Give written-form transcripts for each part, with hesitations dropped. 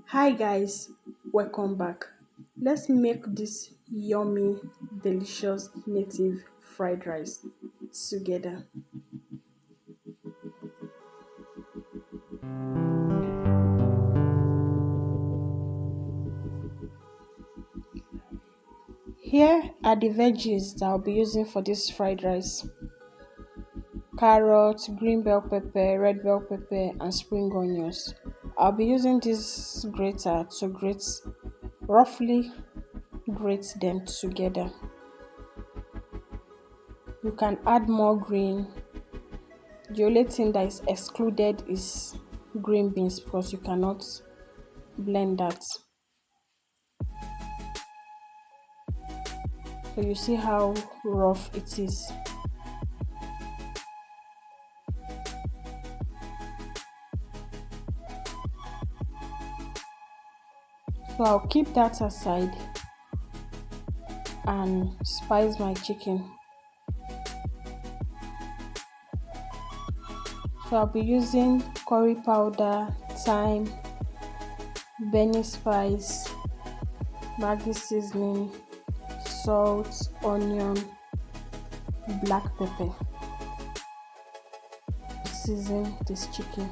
Hi guys, welcome back. Let's make this yummy, delicious native fried rice together. Here are the veggies that I'll be using for this fried rice. Carrot, green bell pepper, red bell pepper and spring onions. I'll be using this grater to roughly grate them together. You can add more green. The only thing that is excluded is green beans because you cannot blend that. So you see how rough it is. So I'll keep that aside and spice my chicken. So I'll be using curry powder, thyme, Benny spice, Maggi seasoning, salt, onion, black pepper. Season this chicken.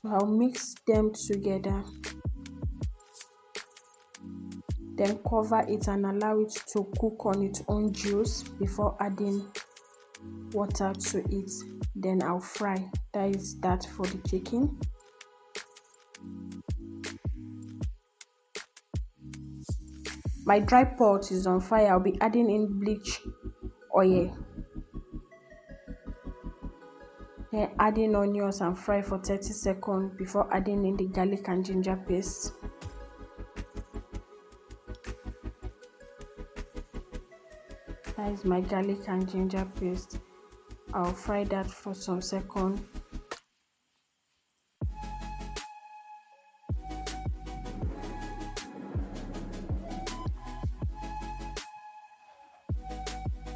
So I'll mix them together, then cover it and allow it to cook on its own juice before adding water to it. Then I'll fry. That is that for the chicken. My dry pot is on fire. I'll be adding in bleach oil. Then adding onions and fry for 30 seconds before adding in the garlic and ginger paste. That is my garlic and ginger paste. I'll fry that for some seconds.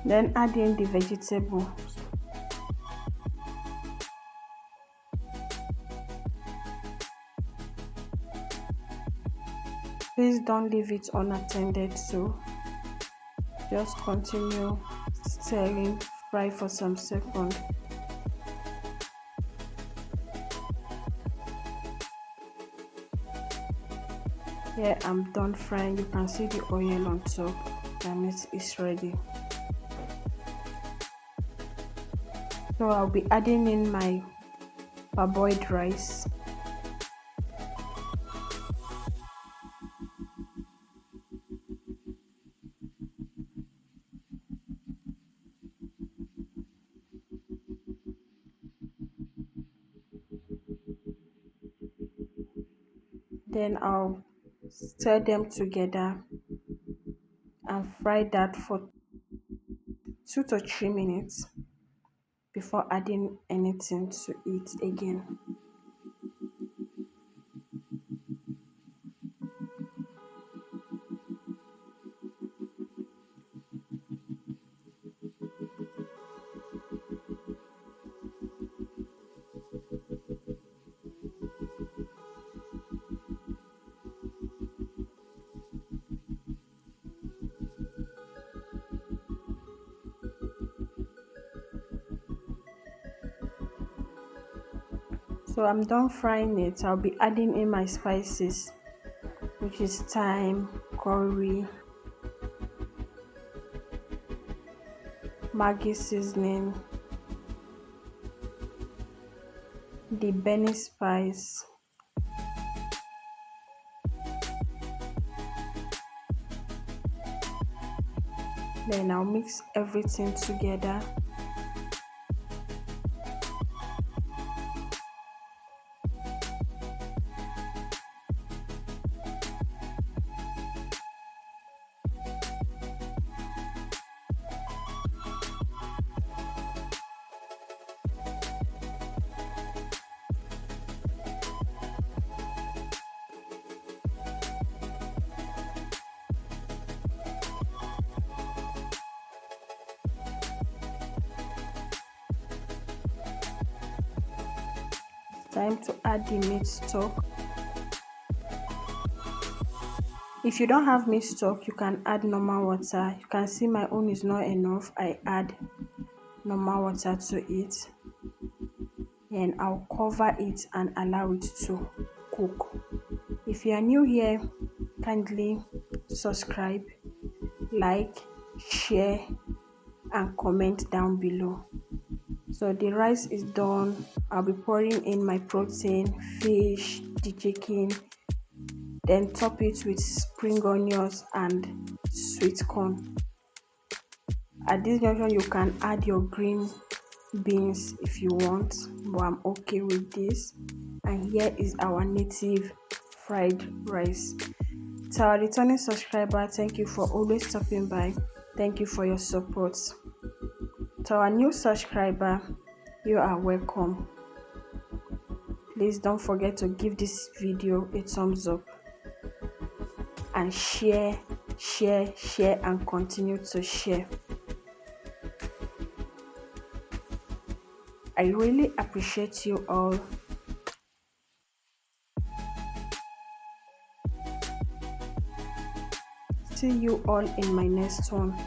Then add in the vegetables. Please don't leave it unattended, so just continue stirring, fry for some seconds. Here I'm done frying. You can see the oil on top. That means it's ready. So I'll be adding in my parboiled rice. Then I'll stir them together and fry that for 2 to 3 minutes before adding anything to it again. So I'm done frying it. I'll be adding in my spices, which is thyme, curry, Maggi seasoning, the Benny spice, then I'll mix everything together time to add the meat stock. If you don't have meat stock, you can add normal water. You can see my own is not enough. I add normal water to it, and I'll cover it and allow it to cook. If you are new here, kindly subscribe, like, share and comment down below. So the rice is done. I'll be pouring in my protein, fish, the chicken, then top it with spring onions and sweet corn. At this junction, you can add your green beans if you want, but I'm okay with this. And here is our native fried rice. To our returning subscriber, thank you for always stopping by. Thank you for your support. To our new subscriber, you are welcome. Please don't forget to give this video a thumbs up and share and continue to share. I really appreciate you all. See you all in my next one.